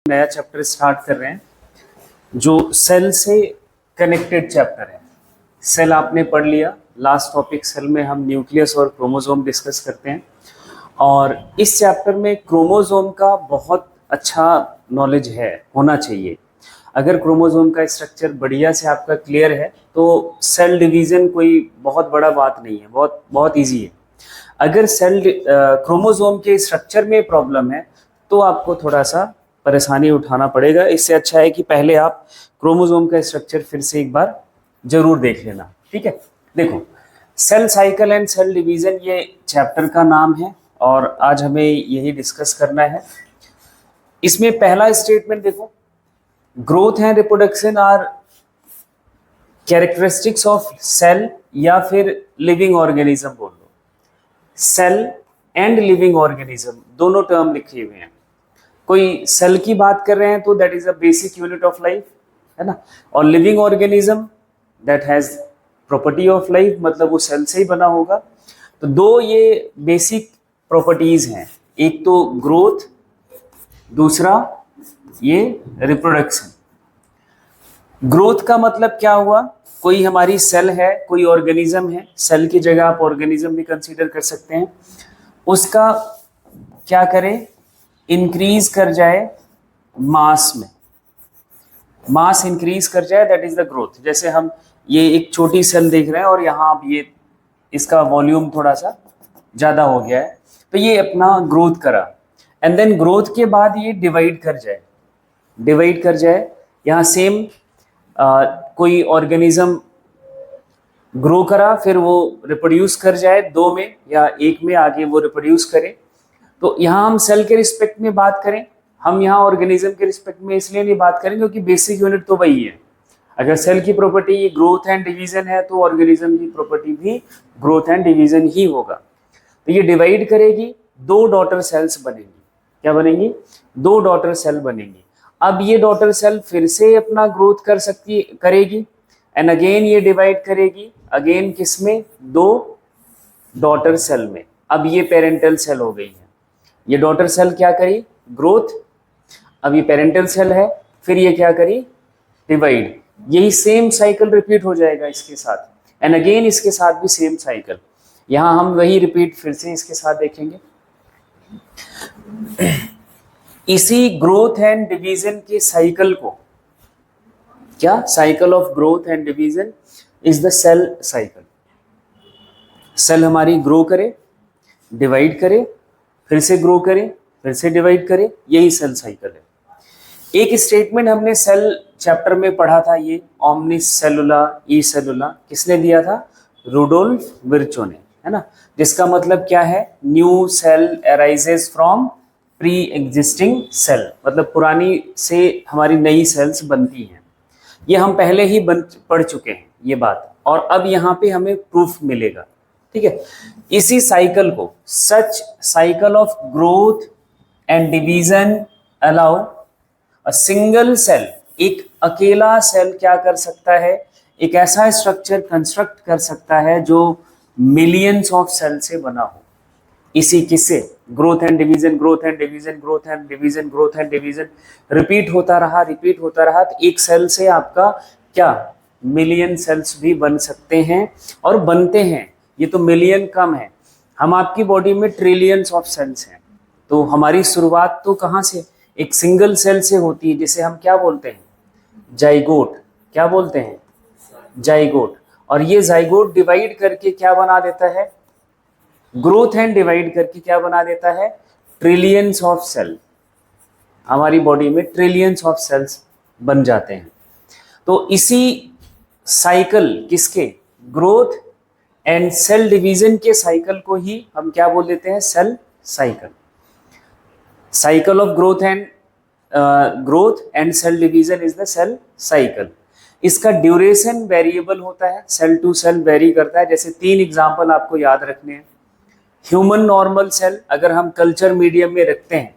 नया chapter start कर रहे हैं जो सेल से कनेक्टेड चैप्टर है। सेल आपने पढ़ लिया, लास्ट टॉपिक सेल में हम न्यूक्लियस और क्रोमोसोम डिस्कस करते हैं और इस चैप्टर में क्रोमोसोम का बहुत अच्छा नॉलेज है, होना चाहिए। अगर क्रोमोसोम का स्ट्रक्चर बढ़िया से आपका क्लियर है तो सेल डिवीज़न कोई बहुत बड़ा बात नहीं है, बहुत बहुत ईजी है। अगर सेल क्रोमोसोम के स्ट्रक्चर में प्रॉब्लम है तो आपको थोड़ा सा परेशानी उठाना पड़ेगा। इससे अच्छा है कि पहले आप क्रोमोसोम का स्ट्रक्चर फिर से एक बार जरूर देख लेना, ठीक है। देखो, cell cycle and cell division ये चैप्टर का नाम है और आज हमें यही डिस्कस करना है। इसमें पहला स्टेटमेंट देखो, growth and reproduction are characteristics of cell या फिर लिविंग ऑर्गेनिज्म बोल लो। सेल एंड लिविंग ऑर्गेनिज्म दोनों टर्म लिखे हुए हैं। कोई सेल की बात कर रहे हैं तो that is a basic unit of life, है ना। और living organism that has property of life, मतलब वो सेल से ही बना होगा। तो दो ये बेसिक प्रॉपर्टीज हैं, एक तो ग्रोथ, दूसरा ये रिप्रोडक्शन। ग्रोथ का मतलब क्या हुआ, कोई हमारी सेल है, कोई ऑर्गेनिज्म है, सेल की जगह आप ऑर्गेनिज्म भी कंसीडर कर सकते हैं, उसका क्या करें, इंक्रीज कर जाए मास में, मास इंक्रीज कर जाए, दैट इज द ग्रोथ। जैसे हम ये एक छोटी सेल देख रहे हैं और यहाँ अब ये इसका वॉल्यूम थोड़ा सा ज़्यादा हो गया है तो ये अपना ग्रोथ करा। एंड देन ग्रोथ के बाद ये डिवाइड कर जाए, डिवाइड कर जाए। यहाँ सेम कोई ऑर्गेनिज्म ग्रो करा, फिर वो रिप्रोड्यूस कर जाए, दो में या एक में आगे वो रिप्रोड्यूस करे। तो यहाँ हम सेल के रिस्पेक्ट में बात करें, हम यहाँ ऑर्गेनिज्म के रिस्पेक्ट में इसलिए नहीं बात करेंगे क्योंकि बेसिक यूनिट तो वही है। अगर सेल की प्रॉपर्टी ग्रोथ एंड डिवीजन है तो ऑर्गेनिज्म की प्रॉपर्टी भी ग्रोथ एंड डिवीजन ही होगा। तो ये डिवाइड करेगी, दो डॉटर सेल्स बनेंगी। क्या बनेंगी? दो डॉटर सेल बनेंगी। अब ये डॉटर सेल फिर से अपना ग्रोथ कर सकती करेगी एंड अगेन ये डिवाइड करेगी, अगेन किसमें? दो डॉटर सेल में। अब ये पेरेंटल सेल हो गई है। ये डॉटर सेल क्या करी? ग्रोथ। अब ये पेरेंटल सेल है, फिर ये क्या करी? डिवाइड। यही सेम साइकिल रिपीट हो जाएगा इसके साथ एंड अगेन इसके साथ भी सेम साइकिल। यहां हम वही रिपीट फिर से इसके साथ देखेंगे। इसी ग्रोथ एंड डिवीजन के साइकिल को क्या? Cycle of growth and division is the cell cycle. Cell हमारी ग्रो करे, डिवाइड करे, फिर से ग्रो करे, फिर से डिवाइड करे, यही सेल साइकिल है। एक स्टेटमेंट हमने सेल चैप्टर में पढ़ा था, ये ओमनिस सेलुला ई सेलुला, किसने दिया था? रुडोल्फ विर्चो ने, है ना। जिसका मतलब क्या है? New cell arises from pre existing cell, मतलब पुरानी से हमारी नई सेल्स बनती हैं। ये हम पहले ही पढ़ चुके हैं ये बात, और अब यहाँ पे हमें प्रूफ मिलेगा, ठीक है। इसी साइकिल को, such cycle of growth and division allow a single cell, एक अकेला सेल क्या कर सकता है? एक ऐसा स्ट्रक्चर कंस्ट्रक्ट कर सकता है जो मिलियंस ऑफ सेल से बना हो। इसी किससे? Growth and division, growth and division, growth and division, growth and division, repeat होता रहा, रिपीट होता रहा, तो एक सेल से आपका क्या मिलियन सेल्स भी बन सकते हैं और बनते हैं। ये तो मिलियन कम है, हम आपकी बॉडी में ट्रिलियंस ऑफ सेल्स हैं। तो हमारी शुरुआत तो कहाँ से? एक सिंगल सेल से होती है, जिसे हम क्या बोलते हैं? जाइगोट। क्या बोलते हैं? जाइगोट। और ये जाइगोट डिवाइड करके क्या बना देता है? ग्रोथ एंड डिवाइड करके क्या बना देता है? Trillions of cell. हमारी बॉडी में ट्रिलियंस ऑफ सेल्स बन जाते हैं। तो इसी साइकिल, किसके? ग्रोथ एंड सेल डिवीजन के साइकिल को ही हम क्या बोल देते हैं? Cell cycle. Cycle of growth and cell division is the cell cycle. इसका ड्यूरेशन वेरिएबल होता है, सेल टू सेल वेरी करता है। जैसे 3 एग्जांपल आपको याद रखने हैं। ह्यूमन नॉर्मल सेल अगर हम कल्चर मीडियम में रखते हैं,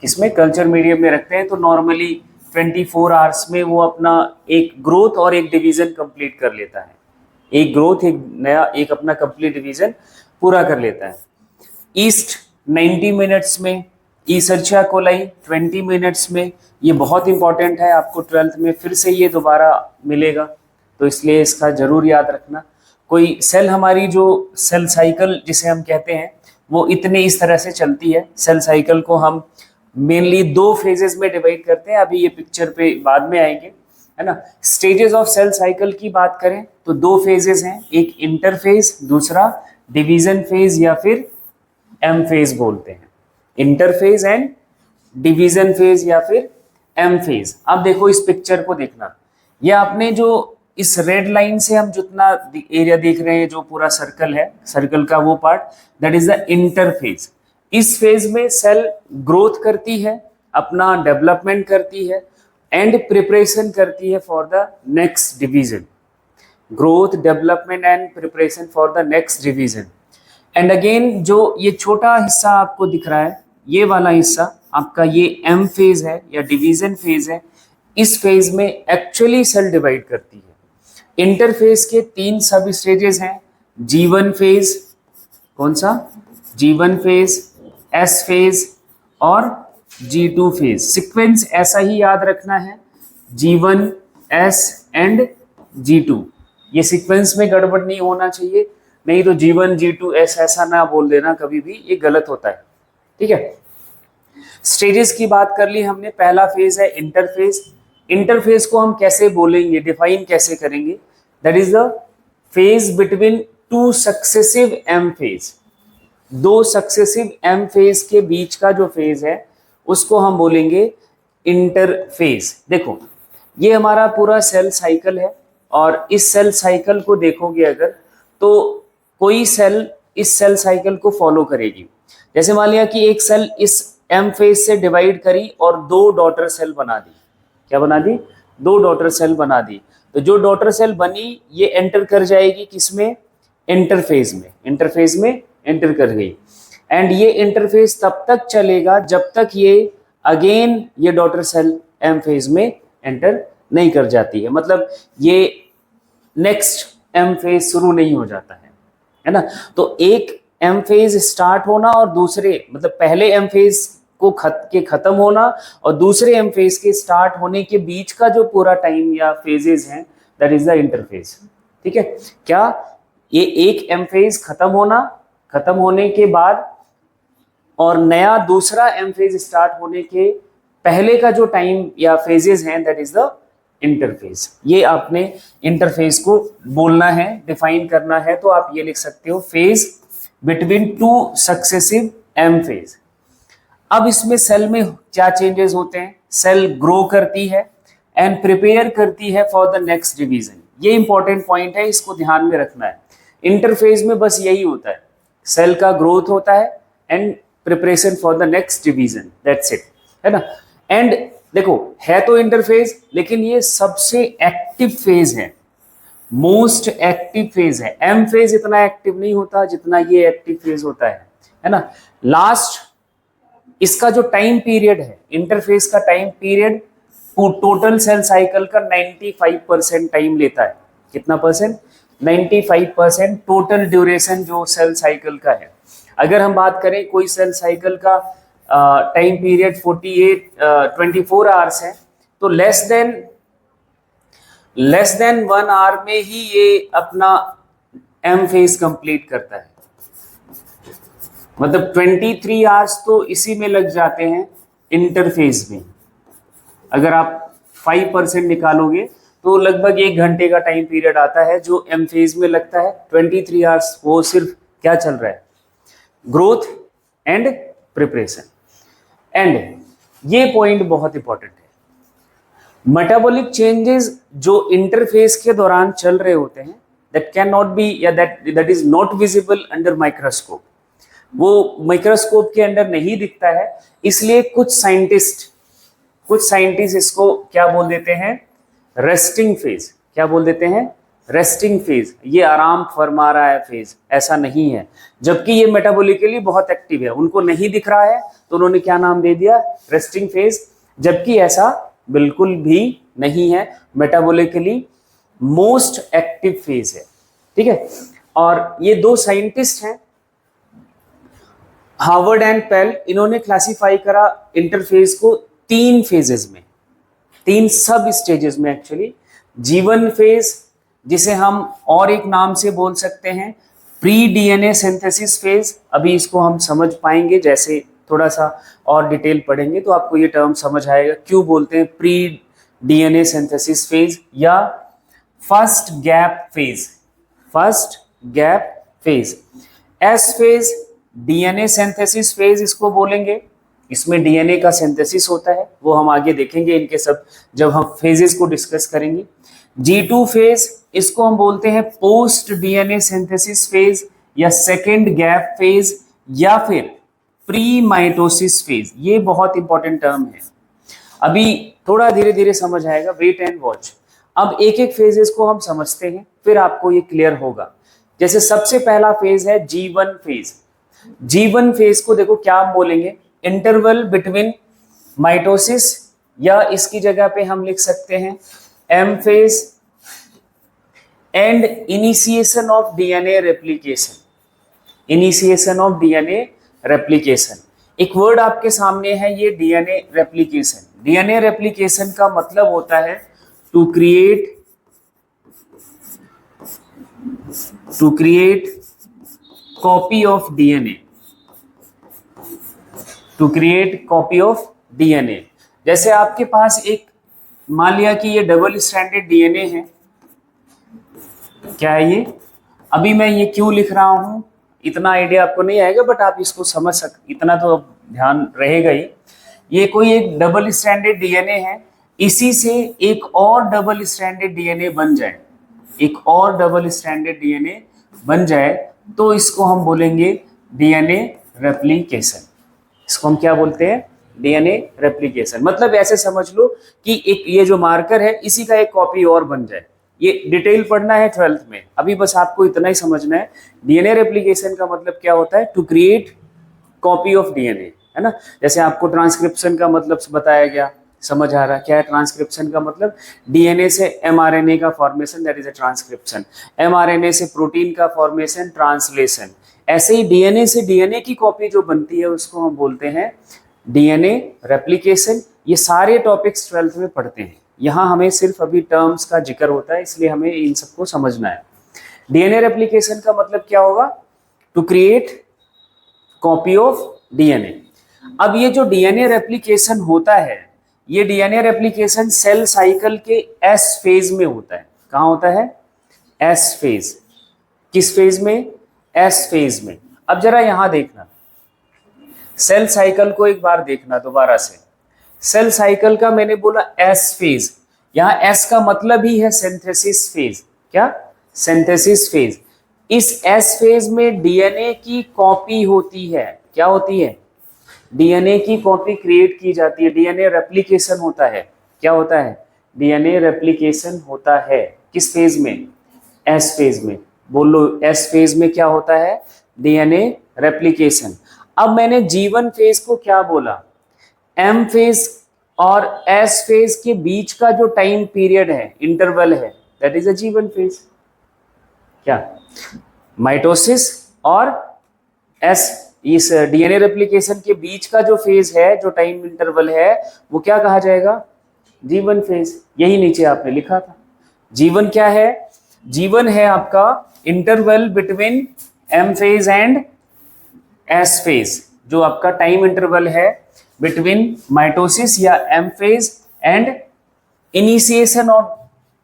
किसमें? कल्चर मीडियम में रखते हैं, तो नॉर्मली 24 आवर्स में वो अपना एक ग्रोथ और एक डिवीजन कंप्लीट कर लेता है। एक ग्रोथ, एक नया, एक अपना कंप्लीट डिवीजन पूरा कर लेता है। ईस्ट 90 मिनट्स में, ईसर्चिया कोलाई 20 मिनट्स में, ये बहुत इंपॉर्टेंट है, आपको 12th में फिर से ये दोबारा मिलेगा, तो इसलिए इसका जरूर याद रखना। कोई सेल, हमारी जो सेल साइकिल जिसे हम कहते हैं, वो इतने इस तरह से चलती है। सेल साइकिल को हम मेनली 2 फेजेस में डिवाइड करते हैं, अभी ये पिक्चर पे बाद में आएंगे, है ना। स्टेजेस ऑफ सेल साइकिल की बात करें तो 2 फेजेस हैं, एक इंटरफेज, दूसरा डिवीजन फेज या फिर एम फेज बोलते हैं, इंटरफेज एंड डिवीजन फेज या फिर एम फेज। अब देखो इस पिक्चर को देखना, ये आपने जो इस रेड लाइन से हम जितना एरिया देख रहे हैं, जो पूरा सर्कल है, सर्कल का वो part, that is the interphase. इस फेज में सेल ग्रोथ करती है, अपना डेवलपमेंट करती है एंड प्रिपरेशन करती है for the next division. Growth, development and preparation for the next division. And again जो ये छोटा हिस्सा आपको दिख रहा है, ये वाला हिस्सा आपका ये एम फेज है या डिवीजन फेज है। इस फेज में एक्चुअली सेल डिवाइड करती है। इंटरफेज के 3 सब स्टेजेस हैं, G1 फेज, कौन सा, G1 फेज, S फेज और G2 फेज। सीक्वेंस ऐसा ही याद रखना है, G1, S एंड G2। ये सीक्वेंस में गड़बड़ नहीं होना चाहिए, नहीं तो G1, G2, S ऐसा ना बोल देना कभी भी, ये गलत होता है, ठीक है। स्टेजेस की बात कर ली हमने, पहला फेज है इंटरफेज। इंटरफेज को हम कैसे बोलेंगे, डिफाइन कैसे करेंगे, that is the phase between 2 successive M phase. 2 successive M phase के बीच का जो फेज है उसको हम बोलेंगे इंटरफेज। देखो ये हमारा पूरा सेल साइकिल है, और इस सेल साइकिल को देखोगे अगर, तो कोई सेल इस सेल साइकिल को फॉलो करेगी। जैसे मान लिया कि एक सेल इस एम फेज से डिवाइड करी और 2 डॉटर सेल बना दी। क्या बना दी? 2 डॉटर सेल बना दी। तो जो डॉटर सेल बनी ये एंटर कर जाएगी किसमें? इंटरफेज में। इंटरफेज में एंटर कर गई, एंड ये इंटरफेज तब तक चलेगा जब तक ये अगेन ये डॉटर सेल एम फेज में एंटर नहीं कर जाती है, मतलब ये नेक्स्ट एम फेज शुरू नहीं हो जाता है ना। तो एक एम फेज स्टार्ट होना और दूसरे, मतलब पहले एम फेज को खत्म होना और दूसरे एम फेज के स्टार्ट होने के बीच का जो पूरा टाइम या फेजेस हैं, दैट इज द इंटरफेज, ठीक है। क्या ये एक एम फेज खत्म होने के बाद और नया दूसरा एम फेज स्टार्ट होने के पहले का जो टाइम या फेजेस हैं, दैट इज द इंटरफेज। ये आपने इंटरफेज को बोलना है, डिफाइन करना है, तो आप ये लिख सकते हो, phase between 2 successive M phase. अब इसमें सेल में क्या चेंजेस होते हैं? सेल ग्रो करती है एंड प्रिपेयर करती है फॉर द नेक्स्ट डिवीजन। ये इंपॉर्टेंट पॉइंट है, इसको ध्यान में रखना है। इंटरफेज में बस यही होता है, सेल का ग्रोथ होता है and preparation for the next division, that's it, है ना। एंड देखो है तो इंटरफेज, लेकिन ये सबसे एक्टिव फेज है, मोस्ट एक्टिव फेज है। एम फेज इतना एक्टिव नहीं होता जितना ये एक्टिव फेज होता है ना। लास्ट इसका जो टाइम पीरियड है, इंटरफेज का time period total sale cycle का 95% टाइम लेता है। कितना परसेंट? 95% टोटल ड्यूरेशन जो सेल साइकिल का है। अगर हम बात करें कोई सेल साइकिल का टाइम पीरियड 24 आवर्स है, तो लेस देन 1 आवर में ही ये अपना एम फेज कंप्लीट करता है। मतलब 23 आवर्स तो इसी में लग जाते हैं इंटरफेज में। अगर आप 5% निकालोगे तो लगभग 1 घंटे का टाइम पीरियड आता है जो एम फेज में लगता है। 23 आवर्स वो सिर्फ क्या चल रहा है? Growth and preparation. एंड ये पॉइंट बहुत इंपॉर्टेंट है, मेटाबॉलिक चेंजेस जो इंटरफेज के दौरान चल रहे होते हैं, दैट कैन नॉट बी या that is not visible under microscope. वो माइक्रोस्कोप के अंदर नहीं दिखता है, इसलिए कुछ साइंटिस्ट इसको क्या बोल देते हैं? Resting phase. क्या बोल देते हैं? Resting phase. ये आराम फरमा रहा है फेज, ऐसा नहीं है। जबकि ये मेटाबॉलिकली बहुत एक्टिव है, उनको नहीं दिख रहा है तो उन्होंने क्या नाम दे दिया? Resting phase. जबकि ऐसा बिल्कुल भी नहीं है, मेटाबॉलिकली मोस्ट एक्टिव फेज है, ठीक है। और ये 2 साइंटिस्ट हैं, हार्वर्ड एंड पेल, इन्होंने क्लासिफाई करा इंटरफेज को 3 फेजेस में, 3 सब स्टेजेस में एक्चुअली। जीवन फेज, जिसे हम और एक नाम से बोल सकते हैं प्री डीएनए सिंथेसिस फेज। अभी इसको हम समझ पाएंगे, जैसे थोड़ा सा और डिटेल पढ़ेंगे तो आपको ये टर्म समझ आएगा क्यों बोलते हैं प्री डीएनए सिंथेसिस फेज या first gap phase. First gap phase, S phase DNA synthesis phase इसको बोलेंगे। इसमें डीएनए का सिंथेसिस होता है, वो हम आगे देखेंगे इनके सब जब हम फेजेस को डिस्कस करेंगे। G2 फेज, इसको हम बोलते हैं पोस्ट डीएनए सिंथेसिस फेज या सेकेंड गैप फेज या फिर प्री माइटोसिस फेज। ये बहुत इंपॉर्टेंट टर्म है, अभी थोड़ा धीरे धीरे समझ आएगा, वेट एंड वॉच। अब एक एक फेजेस को हम समझते हैं, फिर आपको ये क्लियर होगा। जैसे सबसे पहला फेज है G1 फेज। G1 फेज को देखो क्या हम बोलेंगे, इंटरवल बिटवीन माइटोसिस, या इसकी जगह पे हम लिख सकते हैं M phase and initiation of DNA replication. Initiation of DNA replication, एक वर्ड आपके सामने है ये डीएनए रेप्लिकेशन। डीएनए रेप्लिकेशन का मतलब होता है to create copy of DNA, to create copy of DNA. जैसे आपके पास एक, मान लिया कि ये डबल स्ट्रैंडेड डीएनए है, क्या है ये, अभी मैं ये क्यों लिख रहा हूं इतना आइडिया आपको नहीं आएगा, बट आप इसको समझ इतना तो ध्यान रहेगा ही। ये कोई एक डबल स्ट्रैंडेड डीएनए है, इसी से एक और डबल स्ट्रैंडेड डीएनए बन जाए, एक और डबल स्ट्रैंडेड डीएनए बन जाए तो इसको हम बोलेंगे डीएनए रेप्लिकेशन। इसको हम क्या बोलते हैं, डीएनए रेप्लिकेशन। मतलब ऐसे समझ लो कि एक ये जो मार्कर है इसी का एक कॉपी और बन जाए। ये डिटेल पढ़ना है 12th में, अभी बस आपको इतना ही समझना है। डीएनए रेप्लिकेशन का मतलब क्या होता है, to create copy of DNA, है ना। जैसे आपको ट्रांसक्रिप्शन का मतलब बताया गया, समझ आ रहा क्या है ट्रांसक्रिप्शन का मतलब, डीएनए से एमआरएनए का formation, that is a transcription. MRNA से प्रोटीन का फॉर्मेशन, ट्रांसलेशन। ऐसे ही डीएनए से डीएनए की कॉपी जो बनती है उसको हम बोलते हैं डीएनए रेप्लिकेशन। ये सारे टॉपिक्स 12th में पढ़ते हैं, यहाँ हमें सिर्फ अभी टर्म्स का जिक्र होता है, इसलिए हमें इन सबको समझना है। डीएनए रेप्लिकेशन का मतलब क्या होगा, to create copy of DNA. अब ये जो डीएनए रेप्लिकेशन होता है, ये डीएनए रेप्लिकेशन सेल साइकिल के एस फेज में होता है। कहाँ होता है, एस फेज। किस फेज में, एस फेज में। अब जरा यहां देखना, सेल साइकिल को एक बार देखना दोबारा से। सेल साइकिल का मैंने बोला एस फेज, यहां एस का मतलब ही है सिंथेसिस फेज। क्या, सिंथेसिस फेज। इस एस फेज में डीएनए की कॉपी होती है। क्या होती है, डीएनए की कॉपी क्रिएट की जाती है, डीएनए रेप्लिकेशन होता है। क्या होता है, डीएनए रेप्लिकेशन होता है। किस फेज में, एस फेज में। बोलो, एस फेज में क्या होता है, डीएनए रेप्लिकेशन। अब मैंने G1 फेज को क्या बोला, M फेज और S फेज के बीच का जो टाइम पीरियड है, इंटरवल है, that is a G1 phase. क्या, माइटोसिस और एस, इस डीएनए रेप्लिकेशन के बीच का जो फेज है, जो टाइम इंटरवल है, वो क्या कहा जाएगा, G1 फेज। यही नीचे आपने लिखा था। G1 क्या है, G1 है आपका interval between M phase and S phase, जो आपका टाइम इंटरवल है बिटवीन माइटोसिस या M phase and initiation of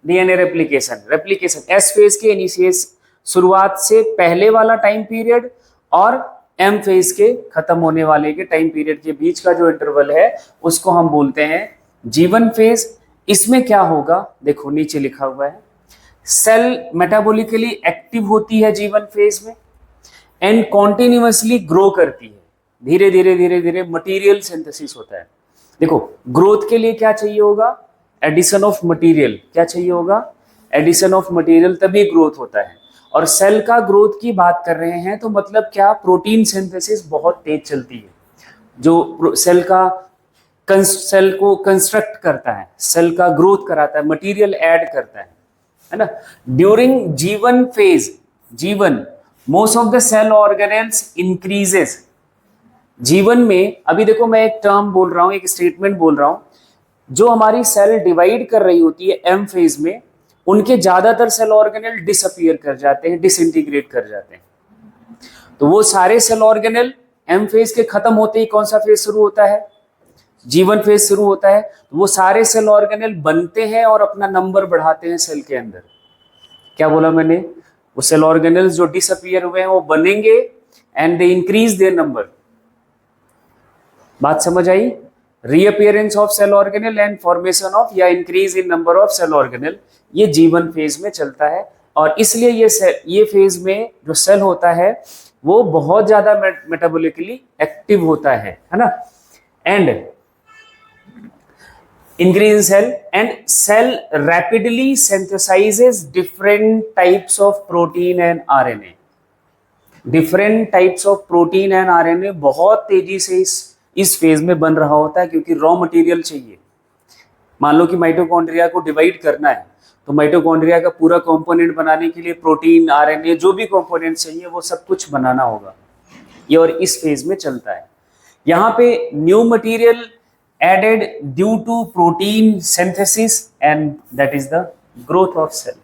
DNA replication. Replication S phase के इनिशिएशन, शुरुआत से पहले वाला टाइम पीरियड, और M फेज के खत्म होने वाले के टाइम पीरियड के बीच का जो इंटरवल है उसको हम बोलते हैं G1 फेज। इसमें क्या होगा, देखो नीचे लिखा हुआ है, सेल मेटाबॉलिकली एक्टिव होती है G1 फेज में एंड कॉन्टिन्यूअसली ग्रो करती है। धीरे धीरे धीरे धीरे मटेरियल सिंथेसिस होता है। देखो, ग्रोथ के लिए क्या चाहिए होगा, एडिशन ऑफ मटेरियल। क्या चाहिए होगा, एडिशन ऑफ मटेरियल, तभी ग्रोथ होता है। और सेल का ग्रोथ की बात कर रहे हैं तो मतलब क्या, प्रोटीन सिंथेसिस बहुत तेज चलती है, जो सेल को कंस्ट्रक्ट करता है, सेल का ग्रोथ कराता है, मटेरियल ऐड करता है ना। During G1 phase, G1 most of the cell organelles increases, जीवन में अभी देखो मैं एक टर्म बोल रहा हूं, एक स्टेटमेंट बोल रहा हूं, जो हमारी सेल डिवाइड कर रही होती है एम फेज में, उनके ज्यादातर सेल ऑर्गेनेल डिसअपियर कर जाते हैं, डिसइंटीग्रेट कर जाते हैं। तो वो सारे सेल ऑर्गेनेल एम फेज के खत्म होते ही कौन सा फेज शुरू होता है? जीवन फेज शुरू होता है। तो वो सारे सेल ऑर्गेनेल बनते हैं और अपना नंबर बढ़ाते हैं सेल के अंदर। क्या बोला मैंने? वो सेल ऑर्गेनेल्स जो डिसअपियर हुए हैं वो बनेंगे and they increase their number. बात समझ आई? Reappearance of cell organelle and formation of या increase in number of cell organelle, ये जीवन फेज में चलता है। और इसलिए ये फेज में जो सेल होता है वो बहुत ज्यादा मेटाबॉलिकली एक्टिव होता है ना। And increase in cell and cell rapidly synthesizes different types of protein and RNA. Different types of protein and RNA बहुत तेजी से इस फेज में बन रहा होता है, क्योंकि रॉ मटेरियल चाहिए। मान लो कि माइटोकॉन्ड्रिया को डिवाइड करना है, तो माइटोकॉन्ड्रिया का पूरा कंपोनेंट बनाने के लिए प्रोटीन, आरएनए, जो भी कंपोनेंट चाहिए वो सब कुछ बनाना होगा। ये और इस फेज में चलता है। यहाँ पे new material added due to protein synthesis and that is the growth of cell.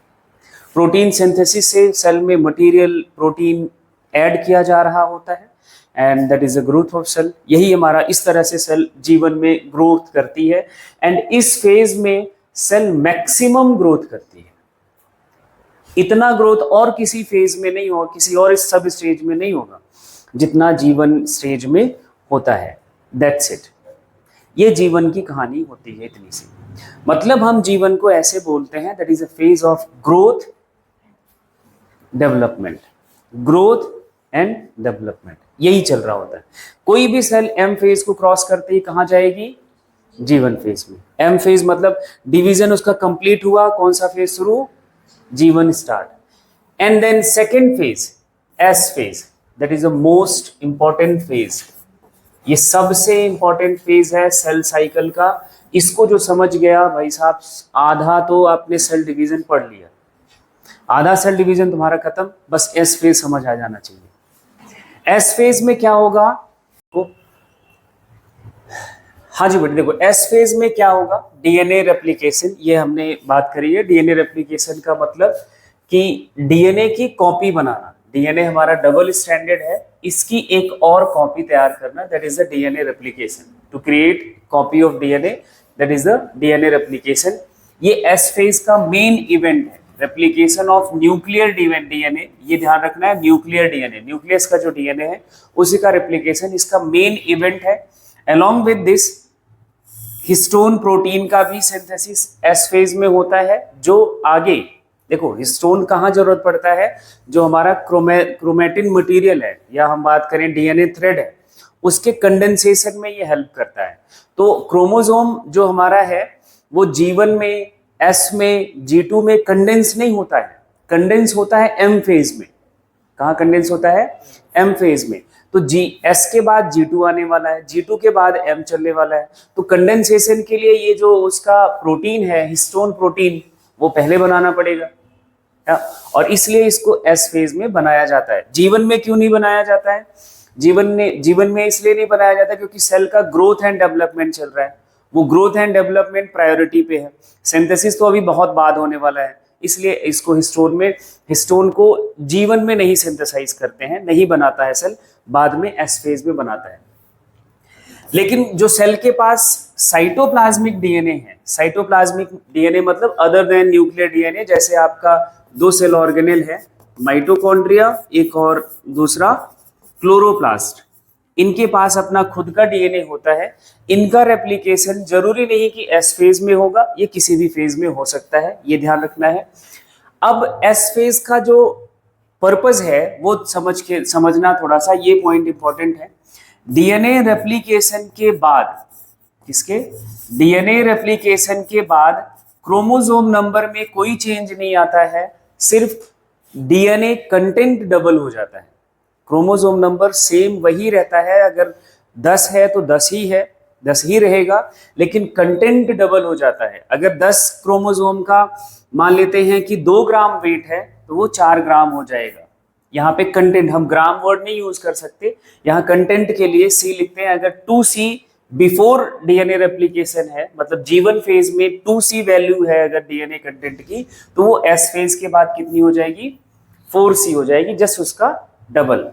Protein synthesis से सेल में मटेरियल प्रोटीन ऐड किया जा रहा होता है and that is the growth of cell. यही हमारा, इस तरह से सेल जीवन में ग्रोथ करती है एंड इस फेज में सेल मैक्सिमम ग्रोथ करती है। इतना ग्रोथ और किसी फेज में नहीं होगा, किसी और इस सब स्टेज में नहीं होगा जितना जीवन स्टेज में होता है। That's it. ये जीवन की कहानी होती है इतनी सी। मतलब हम जीवन को ऐसे बोलते हैं that is a phase of growth development, growth and development, यही चल रहा होता है। कोई भी सेल एम फेज को क्रॉस करते ही कहाँ जाएगी? जीवन फेज में। एम फेज मतलब डिवीजन उसका कंप्लीट हुआ, कौन सा फेज शुरू? G one start. And then second phase S phase, that is the most important phase. ये सबसे इंपॉर्टेंट फेज है सेल साइकिल का। इसको जो समझ गया भाई साहब, आधा तो आपने सेल डिवीजन पढ़ लिया, आधा सेल डिवीजन तुम्हारा खत्म। बस एस फेज समझ आ जाना चाहिए। एस फेज में क्या होगा? हाँ जी बेटे देखो, एस फेज में क्या होगा? डीएनए रेप्लिकेशन, ये हमने बात करी है। डीएनए रेप्लिकेशन का मतलब कि डीएनए की कॉपी बनाना। डीएनए हमारा डबल स्ट्रैंडेड है, इसकी एक और कॉपी तैयार करना, that is the DNA replication. To create copy of DNA, that is the DNA replication. ये एस फेज का मेन इवेंट है, रेप्लिकेशन ऑफ न्यूक्लियर डीएनए। ये ध्यान रखना है, न्यूक्लियर डीएनए, न्यूक्लियस का जो डीएनए है उसी का रेप्लिकेशन इसका मेन इवेंट है। Along with this histone protein का भी सिंथेसिस एस फेज में होता है। जो आगे देखो, हिस्टोन कहाँ जरूरत पड़ता है? जो हमारा क्रोमेटिन मटेरियल है, या हम बात करें डीएनए थ्रेड है, उसके कंडेंसेशन में ये हेल्प करता है। तो क्रोमोसोम जो हमारा है वो जीवन में एस में, G2 में कंडेंस नहीं होता है, कंडेंस होता है एम फेज में। कहाँ कंडेंस होता है? एम फेज में। तो एस के बाद G2 आने वाला है, G2 के बाद एम चलने वाला है। तो कंडेंसेशन के लिए ये जो उसका प्रोटीन है, हिस्टोन प्रोटीन, वो पहले बनाना पड़ेगा, और इसलिए इसको एस फेज में बनाया जाता है। जीवन में क्यों नहीं बनाया जाता है? जीवन में इसलिए नहीं बनाया जाता क्योंकि सेल का ग्रोथ एंड डेवलपमेंट चल रहा है। वो ग्रोथ एंड डेवलपमेंट प्रायोरिटी पे है। सिंथेसिस तो अभी बहुत बाद होने वाला है, इसलिए इसको हिस्टोन को जीवन में नहीं सिंथेसाइज करते हैं, नहीं बनाता है सेल, बाद में एस फेज में बनाता है। लेकिन जो सेल के पास साइटोप्लाज्मिक डीएनए है, साइटोप्लाज्मिक डीएनए मतलब अदर देन न्यूक्लियर डीएनए, जैसे आपका दो सेल ऑर्गेनेल है, माइटोकॉन्ड्रिया एक और दूसरा क्लोरोप्लास्ट, इनके पास अपना खुद का डीएनए होता है। इनका रेप्लिकेशन जरूरी नहीं कि एस फेज में होगा, ये किसी भी फेज में हो सकता है, ये ध्यान रखना है। अब एस फेज का जो पर्पस है वो समझना थोड़ा सा, ये पॉइंट इंपॉर्टेंट है। डीएनए रेप्लिकेशन के बाद, किसके? डीएनए रेप्लिकेशन के बाद क्रोमोसोम नंबर में कोई चेंज नहीं आता है, सिर्फ डीएनए कंटेंट डबल हो जाता है। क्रोमोसोम नंबर सेम वही रहता है, अगर 10 है तो 10 ही है, 10 ही रहेगा, लेकिन कंटेंट डबल हो जाता है। अगर 10 क्रोमोसोम का मान लेते हैं कि 2 ग्राम वेट है तो वो 4 ग्राम हो जाएगा, यहाँ पे कंटेंट, हम ग्राम वर्ड नहीं यूज कर सकते, यहाँ कंटेंट के लिए सी लिखते हैं। अगर 2C बिफोर डीएनए रेप्लिकेशन है, मतलब जीवन फेज में 2C वैल्यू है अगर डीएनए कंटेंट की, तो वो एस फेज के बाद कितनी हो जाएगी, 4C हो जाएगी, जस्ट उसका डबल।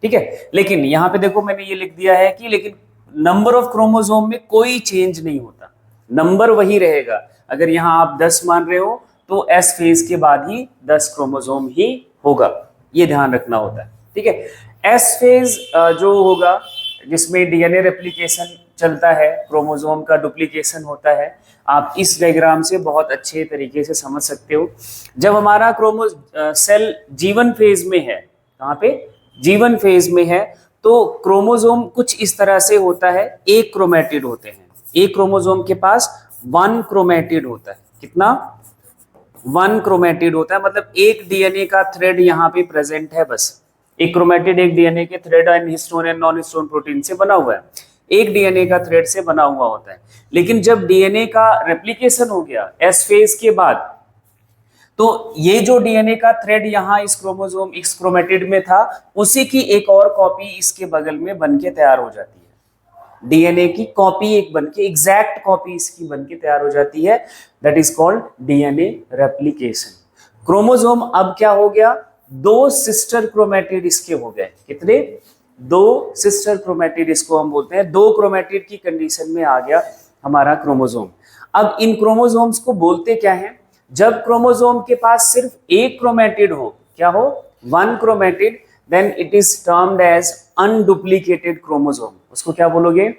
ठीक है, लेकिन यहाँ पे देखो मैंने ये लिख दिया है कि लेकिन नंबर ऑफ क्रोमोसोम में कोई चेंज नहीं होता, नंबर वही रहेगा। अगर यहाँ आप 10 मान रहे हो तो एस फेज के बाद ही 10 क्रोमोसोम ही होगा, ये ध्यान रखना होता है। ठीक है, एस फेज जो होगा जिसमें डीएनए रेप्लिकेशन चलता है, क्रोमोसोम का डुप्लीकेशन होता है, आप इस डायग्राम से बहुत अच्छे तरीके से समझ सकते हो। जब हमारा सेल जीवन फेज में है, कहाँ पे, जीवन फेज में है, तो क्रोमोसोम कुछ इस तरह से होता है, एक क्रोमेटिड होते हैं। एक क्रोमोसोम के पास 1 क्रोमेटिड होता है, कितना, 1 क्रोमेटिड होता है, मतलब एक डीएनए का थ्रेड यहाँ पे प्रेजेंट है बस। एक क्रोमेटिड एक डीएनए के thread and histone and non histone protein से बना हुआ है, एक डीएनए का थ्रेड से बना हुआ होता है। लेकिन जब डीएनए का रेप्लिकेशन हो गया एस फेज के बाद, तो ये जो डीएनए का थ्रेड यहाँ इस क्रोमोसोम इस क्रोमेटिड में था, उसी की एक और कॉपी इसके बगल में बनके तैयार हो जाती है। डीएनए की कॉपी एक बनके, एग्जैक्ट कॉपी इसकी बनके तैयार हो जाती है, that is called DNA replication. Chromosome अब क्या हो गया, 2 सिस्टर क्रोमेटिड इसके हो गए, कितने, 2 सिस्टर क्रोमेटिड इसको हम बोलते हैं। 2 क्रोमेटिड की कंडीशन में आ गया हमारा क्रोमोसोम। अब इन क्रोमोसोम्स को बोलते क्या है, जब क्रोमोसोम के पास सिर्फ एक क्रोमेटिड हो, क्या हो, 1 chromatid, then it is termed as unduplicated chromosome. उसको क्या बोलोगे,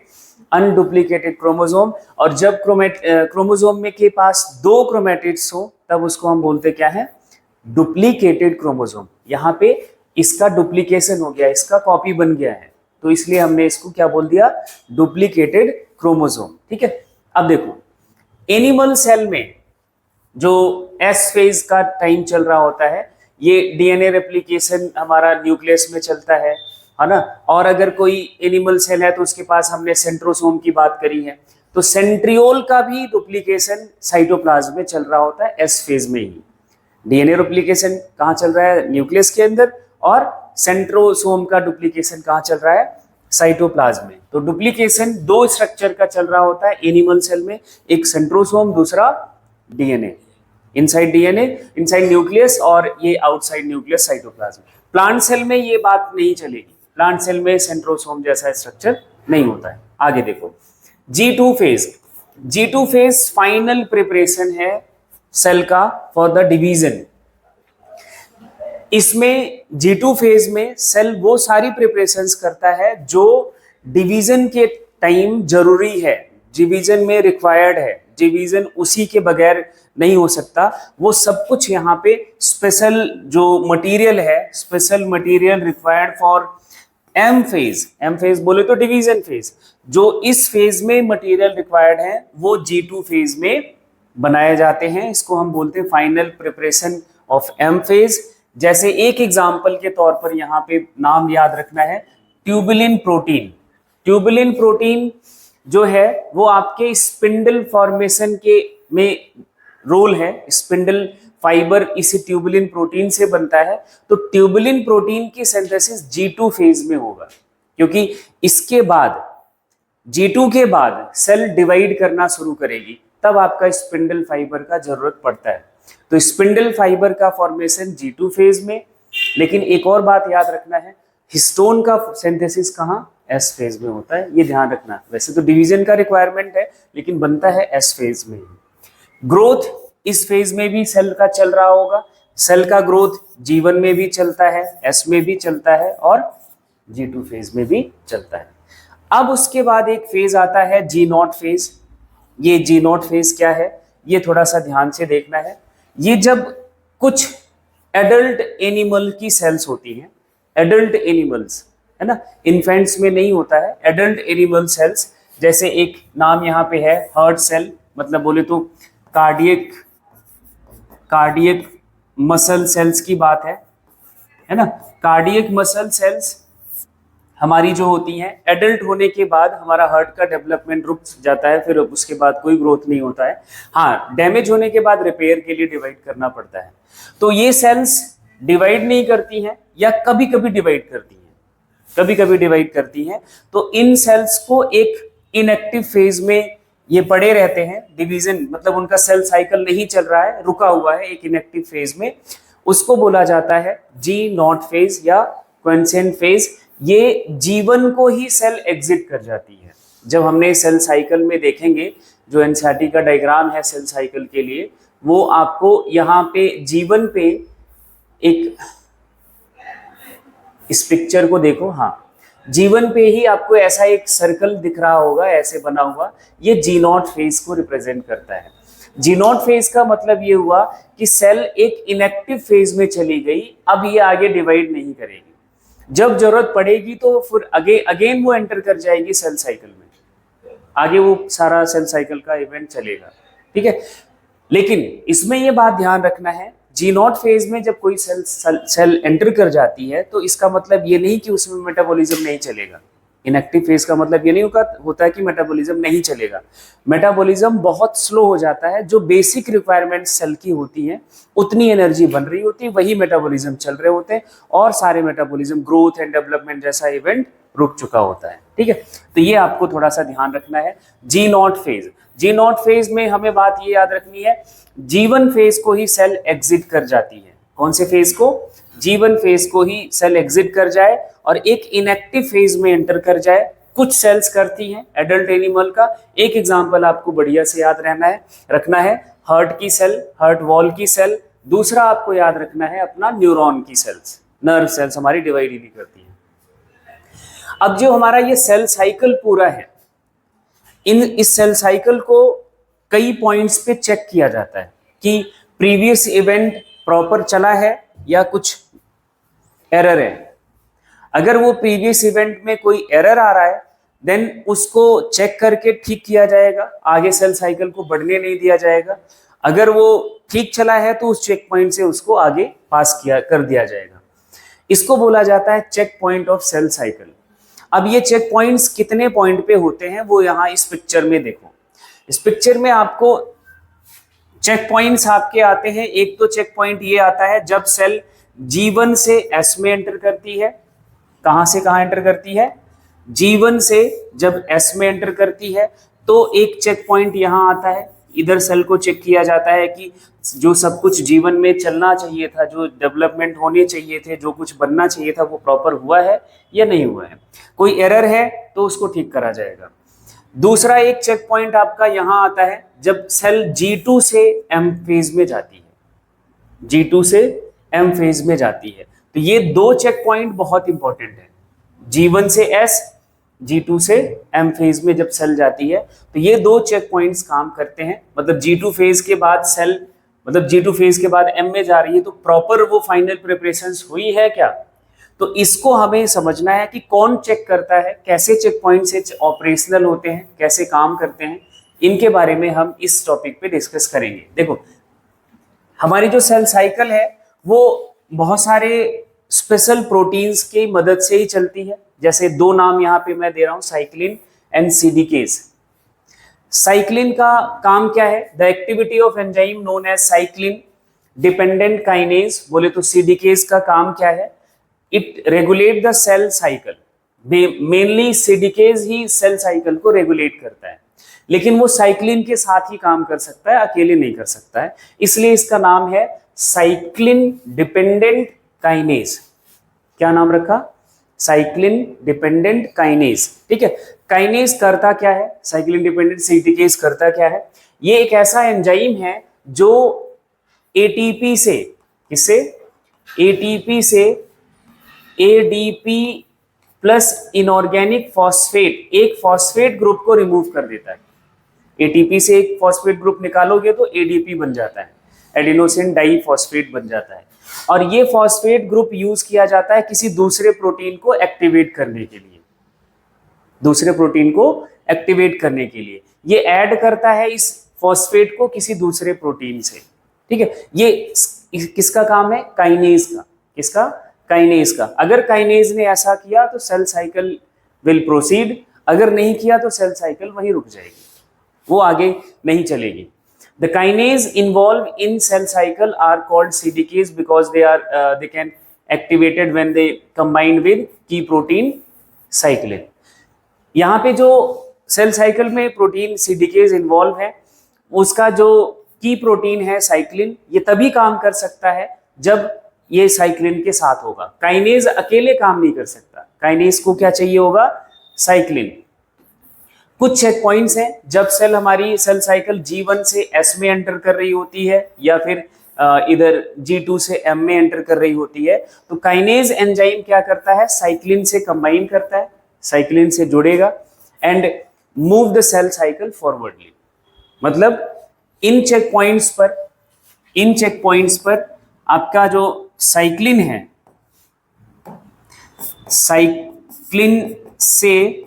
अनडुप्लीकेटेड क्रोमोसोम। और जब क्रोमोसोम में के पास 2 क्रोमेटिड्स हो, तब उसको हम बोलते क्या है, डुप्लीकेटेड क्रोमोसोम। यहाँ पे इसका डुप्लीकेशन हो गया, इसका कॉपी बन गया है, तो इसलिए हमने इसको क्या बोल दिया, डुप्लीकेटेड क्रोमोसोम। ठीक है, अब देखो एनिमल सेल में जो एस फेज का टाइम चल रहा होता है, ये डीएनए रेप्लिकेशन हमारा न्यूक्लियस में चलता है ना। और अगर कोई एनिमल सेल है तो उसके पास हमने सेंट्रोसोम की बात करी है, तो सेंट्रियोल का भी डुप्लीकेशन साइटोप्लाज्म में चल रहा होता है एस फेज में ही। डीएनए डुप्लीकेशन कहाँ चल रहा है, न्यूक्लियस के अंदर, और सेंट्रोसोम का डुप्लीकेशन कहाँ चल रहा है, साइटोप्लाज्म में। तो डुप्लीकेशन 2 स्ट्रक्चर का चल रहा होता है एनिमल सेल में, एक सेंट्रोसोम, दूसरा DNA, inside DNA, inside nucleus, और ये outside nucleus cytoplasm. Plant cell में ये बात नहीं चलेगी, प्लांट सेल में सेंट्रोसोम जैसा स्ट्रक्चर नहीं होता है। आगे देखो G2 phase. G2 phase final preparation है सेल का फॉर द डिवीजन। इसमें G2 फेज में सेल वो सारी प्रिपरेशंस करता है जो डिवीजन के टाइम जरूरी है, डिवीजन में रिक्वायर्ड है, डिवीजन उसी के बगैर नहीं हो सकता। वो सब कुछ यहाँ पे स्पेशल जो मटेरियल है, special material required for M phase, M phase बोले तो डिवीजन फेज, जो इस फेज में मटेरियल रिक्वायर्ड है वो G2 फेज में बनाए जाते हैं। इसको हम बोलते हैं final preparation of M phase. जैसे एक एग्जांपल के तौर पर यहाँ पे नाम याद रखना है, ट्यूबुलिन प्रोटीन। ट्यूबुलिन प्रोटीन जो है वो आपके स्पिंडल फॉर्मेशन के में रोल है, स्पिंडल फाइबर इसी ट्यूबुलिन प्रोटीन से बनता है। तो ट्यूबुलिन प्रोटीन की सिंथेसिस G2 फेज में होगा, क्योंकि इसके बाद G2 के बाद सेल डिवाइड करना शुरू करेगी, तब आपका स्पिंडल फाइबर का जरूरत पड़ता है। तो स्पिंडल फाइबर का फॉर्मेशन G2 फेज में। लेकिन एक और बात याद रखना है, हिस्टोन का सिंथेसिस कहाँ, एस फेज में होता है, ये ध्यान रखना। वैसे तो डिवीजन का रिक्वायरमेंट है, लेकिन बनता है एस फेज में। ग्रोथ इस फेज में भी सेल का चल रहा होगा। सेल का ग्रोथ G1 में भी चलता है, एस में भी चलता है, और G2 फेज में भी चलता है। अब उसके बाद एक फेज आता है G0 फेज। ये G0 फेज क्या है, ये थोड़ा सा ध्यान से देखना है। ये जब कुछ एडल्ट एनिमल की सेल्स होती हैं, एडल्ट एनिमल्स है ना, इन्फेंट्स में नहीं होता है, एडल्ट एनिमल सेल्स, जैसे एक नाम यहाँ पे है हार्ट सेल, मतलब बोले तो कार्डियक मसल सेल्स की बात है ना। कार्डियक मसल सेल्स हमारी जो होती हैं, एडल्ट होने के बाद हमारा हार्ट का डेवलपमेंट रुक जाता है, फिर उसके बाद कोई ग्रोथ नहीं होता है। हाँ, डैमेज होने के बाद रिपेयर के लिए डिवाइड करना पड़ता है। तो ये सेल्स डिवाइड नहीं करती हैं या कभी कभी डिवाइड करती हैं, कभी कभी डिवाइड करती हैं, तो इन सेल्स को एक इनएक्टिव फेज में ये पड़े रहते हैं। डिवीजन मतलब उनका सेल साइकिल नहीं चल रहा है, रुका हुआ है एक इनएक्टिव फेज में, उसको बोला जाता है G0 फेज या क्वेंसेंट फेज। ये जीवन को ही सेल एग्जिट कर जाती है। जब हमने सेल साइकिल में देखेंगे, जो एनसीईआरटी का डायग्राम है सेल साइकिल के लिए, वो आपको यहाँ पे जीवन पे एक, इस पिक्चर को देखो, हाँ, जीवन पे ही आपको ऐसा एक सर्कल दिख रहा होगा, ऐसे बना हुआ, ये G0 फेज को रिप्रेजेंट करता है। G0 फेज का मतलब ये हुआ कि सेल एक इनएक्टिव फेज में चली गई, अब ये आगे डिवाइड नहीं करेगी, जब जरूरत पड़ेगी तो फिर अगेन वो एंटर कर जाएगी सेल साइकिल में, आगे वो सारा सेल साइकिल का इवेंट चलेगा, ठीक है। लेकिन इसमें ये बात ध्यान रखना है, G0 फेज में जब कोई सेल एंटर कर जाती है तो इसका मतलब ये नहीं कि उसमें मेटाबॉलिज्म नहीं चलेगा। इनएक्टिव फेज का मतलब ये नहीं होता है कि मेटाबॉलिज्म नहीं चलेगा। मेटाबॉलिज्म बहुत स्लो हो जाता है, जो बेसिक रिक्वायरमेंट सेल की होती है उतनी एनर्जी बन रही होती है, वही मेटाबॉलिज्म चल रहे होते हैं, और सारे मेटाबॉलिज्म ग्रोथ एंड डेवलपमेंट जैसा इवेंट रुक चुका होता है, ठीक है। तो ये आपको थोड़ा सा ध्यान रखना है। G0 फेज, G0 फेज में हमें बात ये याद रखनी है, जीवन फेज को ही सेल एग्जिट कर जाती है। कौन से फेज को? जीवन फेज को ही सेल एग्जिट कर जाए और एक इनएक्टिव फेज में एंटर कर जाए। कुछ सेल्स करती हैं एडल्ट एनिमल का, एक एग्जांपल आपको बढ़िया से याद रखना है हार्ट की सेल, हार्ट वॉल की सेल। दूसरा आपको याद रखना है अपना न्यूरॉन की सेल्स, नर्व सेल्स हमारी डिवाइड ही नहीं करती हैं। अब जो हमारा ये सेल साइकिल पूरा है, इस सेल साइकिल को कई पॉइंट्स पे चेक किया जाता है कि प्रीवियस इवेंट प्रॉपर चला है या कुछ एरर है। अगर वो प्रीवियस इवेंट में कोई एरर आ रहा है, देन उसको चेक करके ठीक किया जाएगा, आगे सेल साइकिल को बढ़ने नहीं दिया जाएगा। अगर वो ठीक चला है तो उस चेक पॉइंट से उसको आगे पास कर दिया जाएगा। इसको बोला जाता है checkpoint of cell cycle. अब ये चेक पॉइंट्स कितने पॉइंट पे होते हैं वो यहाँ इस पिक्चर में देखो। इस पिक्चर में आपको चेक पॉइंट्स आपके आते हैं। एक तो चेक पॉइंट ये आता है जब सेल G1 से S में एंटर करती है। कहां से कहां एंटर करती है? G1 से जब S में एंटर करती है तो एक चेक पॉइंट यहाँ आता है। इधर सेल को चेक किया जाता है कि जो सब कुछ जीवन में चलना चाहिए था, जो डेवलपमेंट होने चाहिए थे, जो कुछ बनना चाहिए था, वो प्रॉपर हुआ है या नहीं हुआ है। कोई एरर है तो उसको ठीक करा जाएगा। दूसरा एक चेक पॉइंट आपका यहाँ आता है जब सेल G2 से M फेज में जाती है। G2 से M फेज में जाती है, तो ये दो चेक पॉइंट बहुत इंपॉर्टेंट है। G1 से S, G2 से M फेज में जब सेल जाती है तो ये दो चेक पॉइंट्स काम करते हैं। मतलब G2 फेज के बाद सेल, मतलब G2 फेज के बाद M में जा रही है तो प्रॉपर वो फाइनल प्रिपरेशंस हुई है क्या? तो इसको हमें समझना है कि कौन चेक करता है, कैसे चेक पॉइंट से ऑपरेशनल होते हैं, कैसे काम करते हैं, इनके बारे में हम इस टॉपिक पे डिस्कस करेंगे। देखो, हमारी जो सेल साइकिल है वो बहुत सारे स्पेशल प्रोटीन्स की मदद से ही चलती है। जैसे दो नाम यहाँ पे मैं दे रहा हूँ, साइक्लिन एंड सीडीकेज। साइक्लिन का काम क्या है? The activity of enzyme known as cyclin dependent kinase. बोले तो सीडीकेज का काम क्या है? It regulate the cell cycle. Mainly CDKs ही सेल साइकिल को रेगुलेट करता है, लेकिन वो साइक्लिन के साथ ही काम कर सकता है, अकेले नहीं कर सकता है। इसलिए इसका नाम है साइक्लिन डिपेंडेंट काइनेज। क्या नाम रखा? Cyclin dependent kinase. ठीक है, काइनेज करता क्या है? साइक्लिन डिपेंडेंट सीडीकेज करता क्या है? ये एक ऐसा एंजाइम है जो एटीपी से, किससे? एटीपी से एडीपी प्लस इनऑर्गेनिक फॉस्फेट, एक फॉस्फेट ग्रुप को रिमूव कर देता है। एटीपी से एक फॉस्फेट ग्रुप निकालोगे तो एडीपी बन जाता है, एडिनोसिन डाइफॉस्फेट बन जाता है। और ये फॉस्फेट ग्रुप यूज किया जाता है किसी दूसरे प्रोटीन को एक्टिवेट करने के लिए, दूसरे प्रोटीन को एक्टिवेट करने के लिए ये ऐड करता है इस फॉस्फेट को किसी दूसरे प्रोटीन से। ठीक है, ये किसका काम है? काइनेज का। किसका? काइनेज का। अगर काइनेज ने ऐसा किया तो सेल साइकिल विल प्रोसीड, अगर नहीं किया तो सेल साइकिल वहीं रुक जाएगी, वो आगे नहीं चलेगी। The kinase involved in cell cycle are called CDKs because they can activated when they combined with key protein cyclin. यहाँ पे जो सेल साइकिल में प्रोटीन CDKs इन्वॉल्व है, उसका जो की प्रोटीन है साइक्लिन, ये तभी काम कर सकता है जब ये साइक्लिन के साथ होगा। काइनेज अकेले काम नहीं कर सकता, काइनेज को क्या चाहिए होगा? साइक्लिन। कुछ चेक पॉइंट्स हैं जब सेल हमारी सेल साइकिल G1 से S में एंटर कर रही होती है या फिर इधर G2 से M में एंटर कर रही होती है, तो काइनेज एंजाइम क्या करता है? साइक्लिन से कंबाइन करता है, साइक्लिन से जुड़ेगा and move the cell cycle forwardly. मतलब इन चेक पॉइंट्स पर आपका जो साइक्लिन है, साइक्लिन से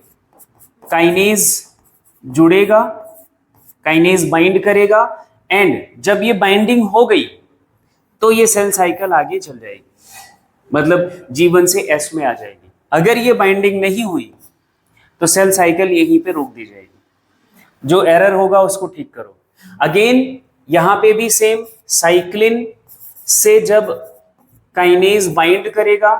काइनेज जुड़ेगा, काइनेज बाइंड करेगा एंड जब ये बाइंडिंग हो गई तो ये सेल साइकिल आगे चल जाएगी, मतलब G1 से S में आ जाएगी। अगर ये बाइंडिंग नहीं हुई तो सेल साइकिल यहीं पे रोक दी जाएगी। जो एरर होगा उसको ठीक करो। अगेन यहां पे भी सेम, साइक्लिन से जब काइनेज बाइंड करेगा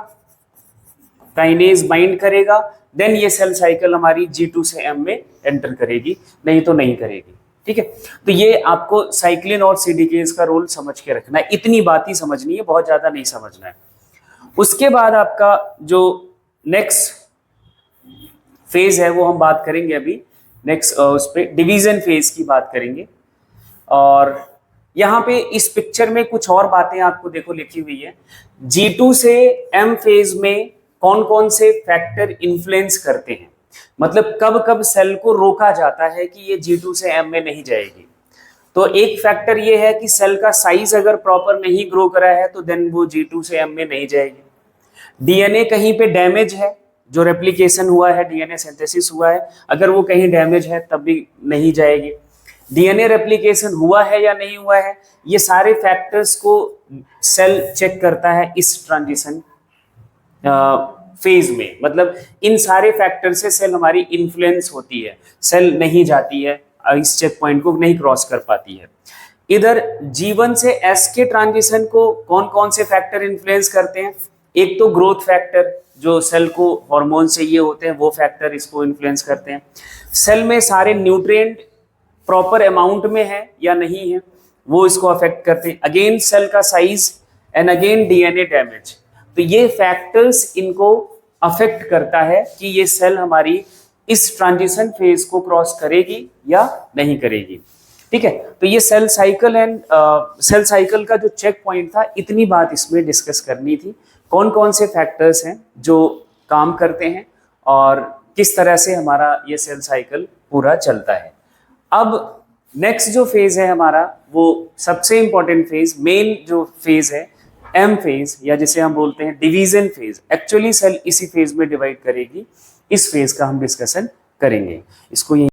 देन ये सेल साइकिल हमारी G2 से M में एंटर करेगी, नहीं तो नहीं करेगी। ठीक है, तो ये आपको साइक्लिन और CDKs का रोल समझ के रखना है, इतनी बात ही समझनी है, बहुत ज्यादा नहीं समझना है। उसके बाद आपका जो नेक्स्ट फेज है वो हम बात करेंगे अभी, नेक्स्ट उस पे डिवीजन फेज की बात करेंगे। और यहाँ पे इस पिक्चर में कुछ और बातें आपको देखो लिखी हुई है। G2 से M फेज में कौन कौन से फैक्टर इन्फ्लुएंस करते हैं, मतलब कब कब सेल को रोका जाता है कि ये G2 से M में नहीं जाएगी। तो एक फैक्टर ये है कि सेल का साइज अगर प्रॉपर नहीं ग्रो करा है तो देन वो G2 से M में नहीं जाएगी। डीएनए कहीं पे डैमेज है, जो रेप्लिकेशन हुआ है, डीएनए सिंथेसिस हुआ है, अगर वो कहीं डैमेज है तब भी नहीं जाएगी। डीएनए रेप्लिकेशन हुआ है या नहीं हुआ है, ये सारे फैक्टर्स को सेल चेक करता है इस ट्रांजिशन फेज में। मतलब इन सारे फैक्टर से सेल हमारी इन्फ्लुएंस होती है, सेल नहीं जाती है, इस चेक पॉइंट को नहीं क्रॉस कर पाती है। इधर G1 से S के ट्रांजिशन को कौन कौन से फैक्टर इन्फ्लुएंस करते हैं? एक तो ग्रोथ फैक्टर, जो सेल को हार्मोन चाहिए होते हैं, वो फैक्टर इसको इन्फ्लुएंस करते हैं। सेल में सारे न्यूट्रिएंट प्रॉपर अमाउंट में है या नहीं है, वो इसको अफेक्ट करते हैं। अगेन सेल का size and again DNA damage, तो ये फैक्टर्स इनको अफेक्ट करता है कि ये सेल हमारी इस ट्रांजिशन फेज को क्रॉस करेगी या नहीं करेगी। ठीक है, तो ये cell cycle and cell cycle का जो चेक पॉइंट था, इतनी बात इसमें डिस्कस करनी थी। कौन कौन से फैक्टर्स हैं जो काम करते हैं और किस तरह से हमारा ये सेल साइकिल पूरा चलता है। अब नेक्स्ट जो फेज है हमारा, वो सबसे इंपॉर्टेंट फेज, मेन जो फेज है M फेज, या जिसे हम बोलते हैं डिवीजन फेज। एक्चुअली सेल इसी फेज में डिवाइड करेगी, इस फेज का हम डिस्कशन करेंगे। इसको यहीं